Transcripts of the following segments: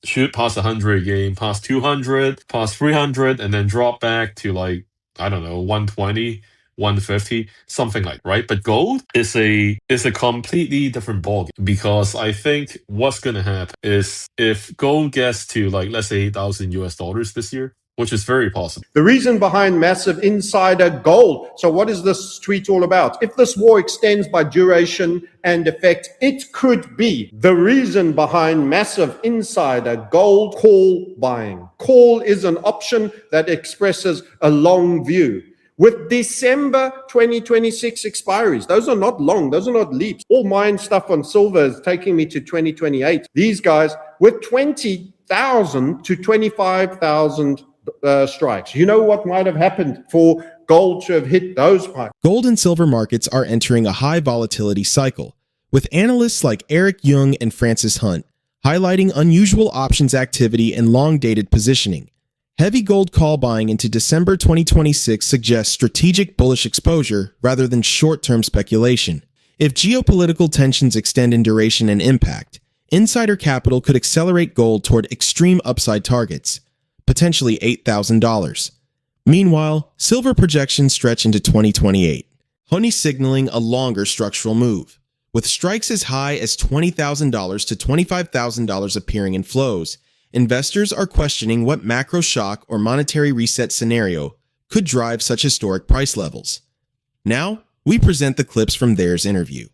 shoot past 100 again, past 200, past 300, and then drop back to like, I don't know, 120, 150, something like, right? But gold is a completely different ballgame, because I think what's gonna happen is if gold gets to like, let's say, 8,000 US dollars this year, which is very possible. The reason behind massive insider gold. So what is this tweet all about? If this war extends by duration and effect, it could be the reason behind massive insider gold call buying. Call is an option that expresses a long view. With December 2026 expiries, those are not long, those are not leaps. All mine stuff on silver is taking me to 2028. These guys with 20,000 to 25,000 strikes. You know what might have happened for gold to have hit those spikes? Gold and silver markets are entering a high volatility cycle, with analysts like Yeung and Francis Hunt highlighting unusual options activity and long-dated positioning. Heavy gold call buying into December 2026 suggests strategic bullish exposure rather than short-term speculation. If geopolitical tensions extend in duration and impact, insider capital could accelerate gold toward extreme upside targets, potentially $8,000. Meanwhile, silver projections stretch into 2028, Honey signaling a longer structural move, with strikes as high as $20,000 to $25,000 appearing in flows. Investors are questioning what macro shock or monetary reset scenario could drive such historic price levels. Now, we present the clips from Theirs interview.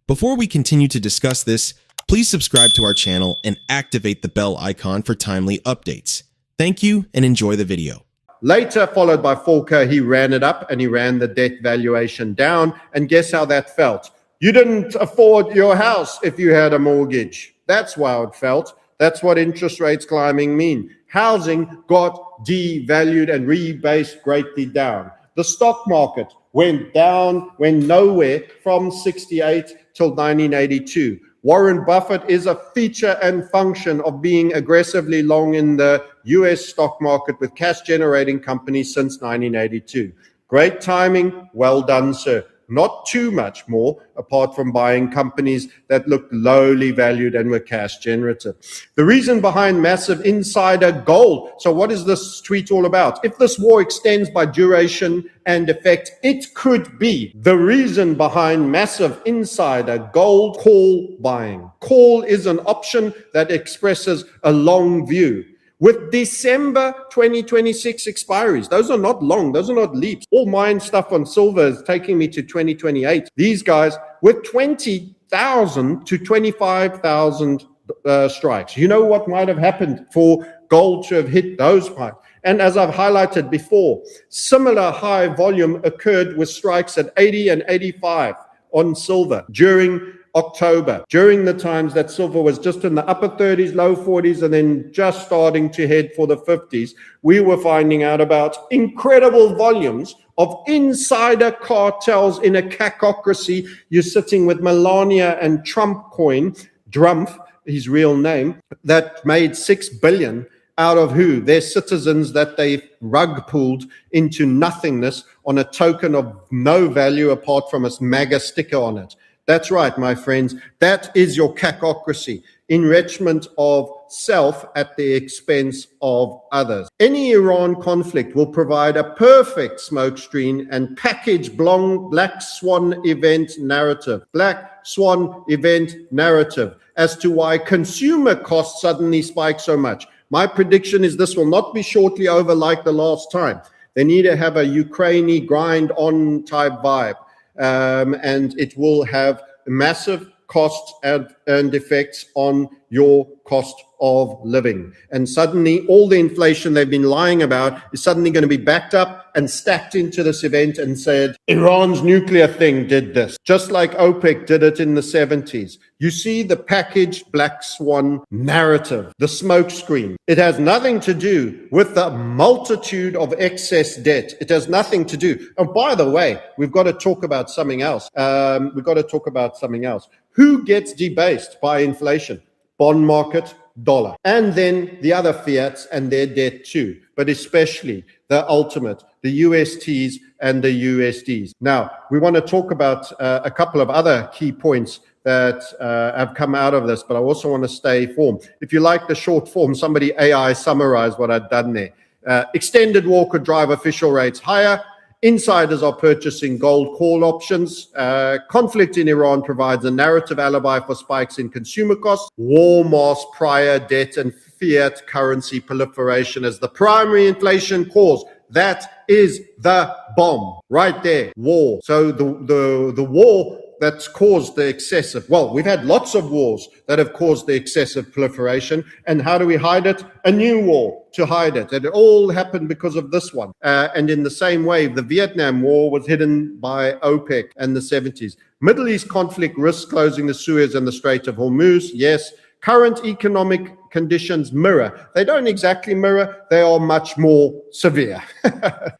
Before we continue to discuss this, please subscribe to our channel and activate the bell icon for timely updates. Thank you and enjoy the video. Later, followed by Volcker, he ran it up and he ran the debt valuation down. And guess how that felt? You didn't afford your house if you had a mortgage. That's how it felt. That's what interest rates climbing mean. Housing got devalued and rebased greatly down. The stock market went down, went nowhere from 68 till 1982. Warren Buffett is a feature and function of being aggressively long in the US stock market with cash generating companies since 1982. Great timing, well done, sir. Not too much more, apart from buying companies that looked lowly valued and were cash generative. The reason behind massive insider gold. So what is this tweet all about? If this war extends by duration and effect, it could be the reason behind massive insider gold call buying. Call is an option that expresses a long view. With December 2026 expiries, those are not long, those are not leaps. All mine stuff on silver is taking me to 2028. These guys with 20,000 to 25,000 strikes. You know what might have happened for gold to have hit those spikes? And as I've highlighted before, similar high volume occurred with strikes at 80 and 85 on silver during October, during the times that silver was just in the upper 30s, low 40s, and then just starting to head for the 50s. We were finding out about incredible volumes of insider cartels in a cacocracy. You're sitting with Melania and Trump coin, Drumpf, his real name, that made $6 billion out of who? Their citizens that they rug pulled into nothingness on a token of no value apart from a MAGA sticker on it. That's right, my friends. That is your cacocracy. Enrichment of self at the expense of others. Any Iran conflict will provide a perfect smokescreen and package black swan event narrative. Black swan event narrative as to why consumer costs suddenly spike so much. My prediction is this will not be shortly over like the last time. They need to have a Ukraine grind on type vibe. And it will have massive costs and effects on your cost of living. And suddenly all the inflation they've been lying about is suddenly going to be backed up and stacked into this event and said, Iran's nuclear thing did this, just like OPEC did it in the 70s. You see the packaged black swan narrative, the smokescreen. It has nothing to do with the multitude of excess debt. It has nothing to do. And by the way, we've got to talk about something else. Who gets debased by inflation? Bond market, dollar. And then the other fiats and their debt too, but especially the ultimate, the USTs and the USDs. Now, we want to talk about a couple of other key points that have come out of this, but I also want to stay form. If you like the short form, somebody AI summarized what I'd done there. Extended war could drive official rates higher. Insiders are purchasing gold call options. Conflict in Iran provides a narrative alibi for spikes in consumer costs. War masks prior debt and fiat currency proliferation as the primary inflation cause. That is the bomb right there. War. So the war that's caused the excessive, well, we've had lots of wars that have caused the excessive proliferation. And how do we hide it? A new war to hide it. And it all happened because of this one. And in the same way, the Vietnam War was hidden by OPEC in the 70s. Middle East conflict risks closing the Suez and the Strait of Hormuz. Yes. Current economic conditions mirror. They don't exactly mirror. They are much more severe.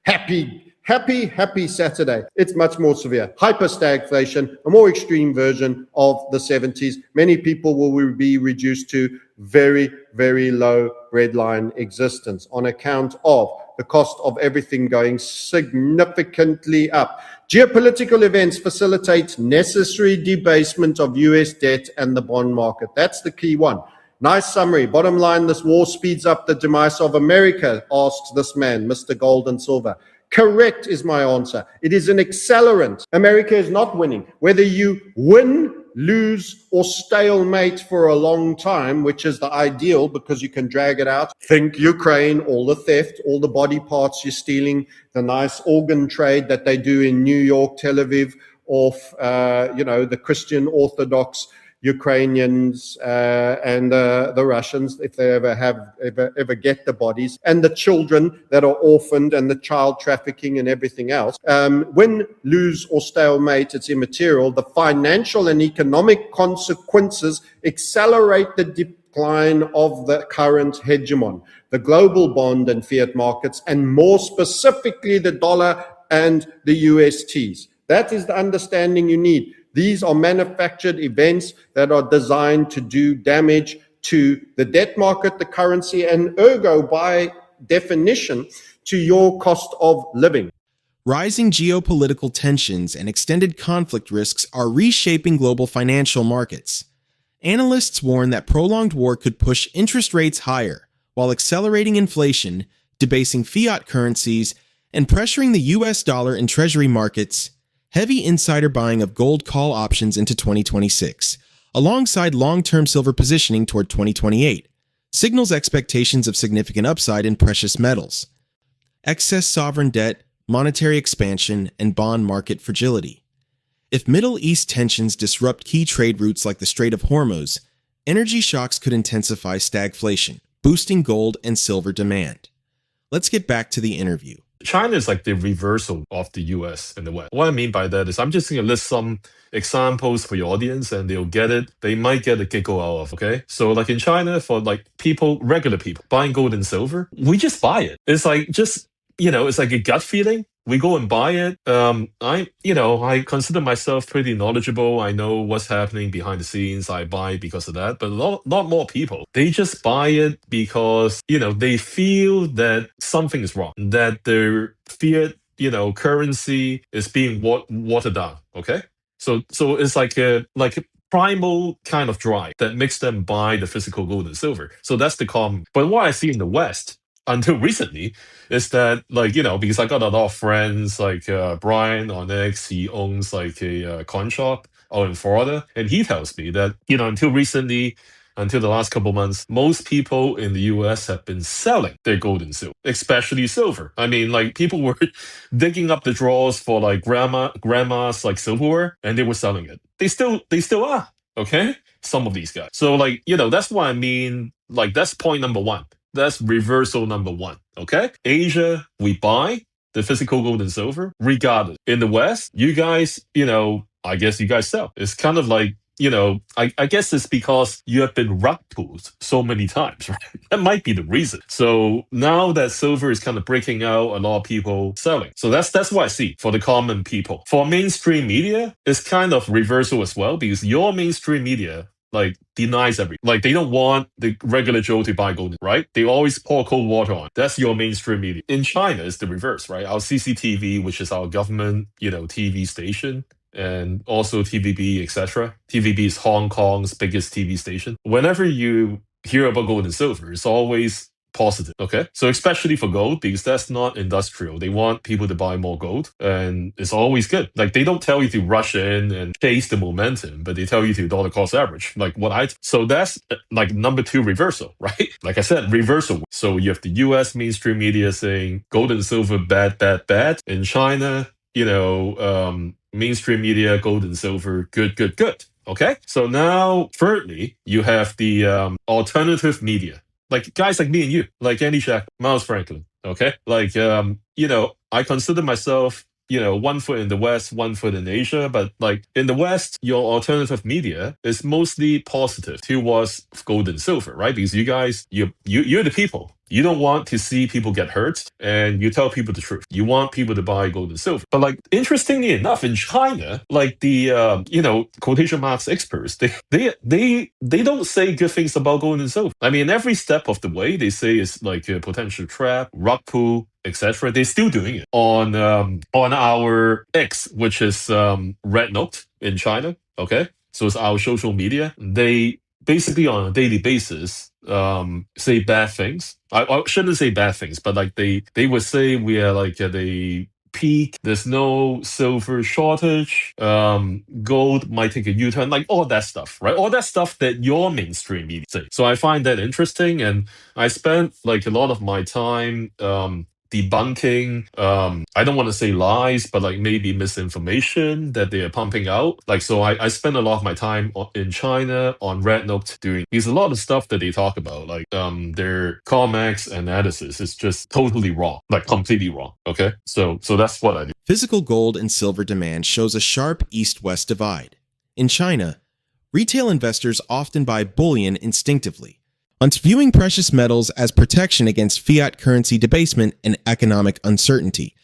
Happy Saturday. It's much more severe. Hyper stagflation, a more extreme version of the 70s. Many people will be reduced to very, very low breadline existence on account of the cost of everything going significantly up. Geopolitical events facilitate necessary debasement of US debt and the bond market. That's the key one. Nice summary. Bottom line, this war speeds up the demise of America, asked this man, Mr. Gold and Silver. Correct is my answer. It is an accelerant. America is not winning. Whether you win, lose, or stalemate for a long time, which is the ideal because you can drag it out. Think Ukraine, all the theft, all the body parts you're stealing, the nice organ trade that they do in New York, Tel Aviv, off, the Christian Orthodox Ukrainians and the Russians, if they ever get the bodies, and the children that are orphaned, and the child trafficking and everything else. Win, lose, or stalemate, it's immaterial. The financial and economic consequences accelerate the decline of the current hegemon, the global bond and fiat markets, and more specifically the dollar and the USTs. That is the understanding you need. These are manufactured events that are designed to do damage to the debt market, the currency, and ergo, by definition, to your cost of living. Rising geopolitical tensions and extended conflict risks are reshaping global financial markets. Analysts warn that prolonged war could push interest rates higher, while accelerating inflation, debasing fiat currencies, and pressuring the US dollar and Treasury markets. Heavy insider buying of gold call options into 2026, alongside long-term silver positioning toward 2028, signals expectations of significant upside in precious metals. Excess sovereign debt, monetary expansion, and bond market fragility. If Middle East tensions disrupt key trade routes like the Strait of Hormuz, energy shocks could intensify stagflation, boosting gold and silver demand. Let's get back to the interview. China is like the reversal of the US and the West. What I mean by that is I'm just going to list some examples for your audience and they'll get it. They might get a giggle out of, okay? So like in China, for like people, regular people buying gold and silver, we just buy it. It's like it's like a gut feeling. We go and buy it. I consider myself pretty knowledgeable. I know what's happening behind the scenes. I buy because of that. But a lot more people, they just buy it because, they feel that something is wrong, that their fiat, currency is being watered down. Okay. So it's like a primal kind of drive that makes them buy the physical gold and silver. So that's the common. But what I see in the West, until recently, is that because I got a lot of friends like Brian on X, he owns like a coin shop out in Florida, and he tells me that until recently, until the last couple months, most people in the US have been selling their gold and silver, especially silver. I mean, like people were digging up the drawers for like grandma's like silverware, and they were selling it. They still are, okay? Some of these guys. So that's what I mean. Like that's point number one. That's reversal number one, okay? Asia, we buy the physical gold and silver regardless. In the West, you guys, I guess you guys sell. It's kind of like, I guess it's because you have been rug pulled so many times, right? That might be the reason. So now that silver is kind of breaking out, a lot of people selling. So that's what I see for the common people. For mainstream media, it's kind of reversal as well because your mainstream media denies everything. Like they don't want the regular Joe to buy gold, right? They always pour cold water on. That's your mainstream media. In China, it's the reverse, right? Our CCTV, which is our government, TV station, and also TVB, etc. TVB is Hong Kong's biggest TV station. Whenever you hear about gold and silver, it's always positive. Okay. So especially for gold, because that's not industrial. They want people to buy more gold, and it's always good. Like, they don't tell you to rush in and chase the momentum, but they tell you to dollar cost average. Like so that's like number two reversal, right? Like I said, reversal. So you have the US mainstream media saying gold and silver bad, bad, bad. In China, mainstream media, gold and silver, good, good, good. Okay. So now, thirdly, you have the alternative media, like guys like me and you, like Andy Shack, Miles Franklin. Okay. Like, I consider myself, one foot in the West, one foot in Asia. But like in the West, your alternative media is mostly positive towards gold and silver, right? Because you guys, you're the people. You don't want to see people get hurt, and you tell people the truth. You want people to buy gold and silver. But like, interestingly enough, in China, like the quotation marks experts, they don't say good things about gold and silver. I mean, every step of the way, they say it's like a potential trap, rug pull, etc. They're still doing it on our X, which is Red Note in China. Okay, so it's our social media. They basically on a daily basis say bad things. I shouldn't say bad things, but like they would say we are like at a peak. There's no silver shortage. Gold might take a U-turn, like all that stuff, right? All that stuff that your mainstream media say. So I find that interesting, and I spent like a lot of my time debunking I don't want to say lies, but like maybe misinformation that they are pumping out. Like, so I spend a lot of my time in China on Red Note doing, there's a lot of stuff that they talk about, like their COMEX analysis is just totally wrong, like completely wrong. Okay, so that's what I do. Physical gold and silver demand shows a sharp east-west divide. In China, retail investors often buy bullion instinctively, viewing precious metals as protection against fiat currency debasement and economic uncertainty.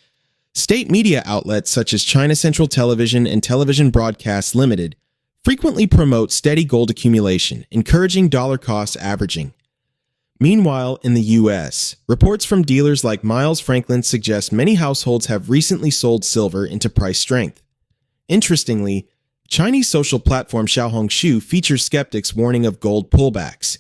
State media outlets such as China Central Television and Television Broadcasts Limited frequently promote steady gold accumulation, encouraging dollar cost averaging. Meanwhile, in the US, reports from dealers like Miles Franklin suggest many households have recently sold silver into price strength. Interestingly, Chinese social platform Xiaohongshu features skeptics warning of gold pullbacks,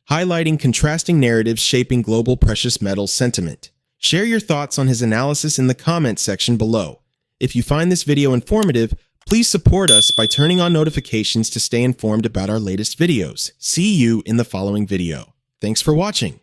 highlighting contrasting narratives shaping global precious metals sentiment. Share your thoughts on his analysis in the comments section below. If you find this video informative, please support us by turning on notifications to stay informed about our latest videos. See you in the following video. Thanks for watching.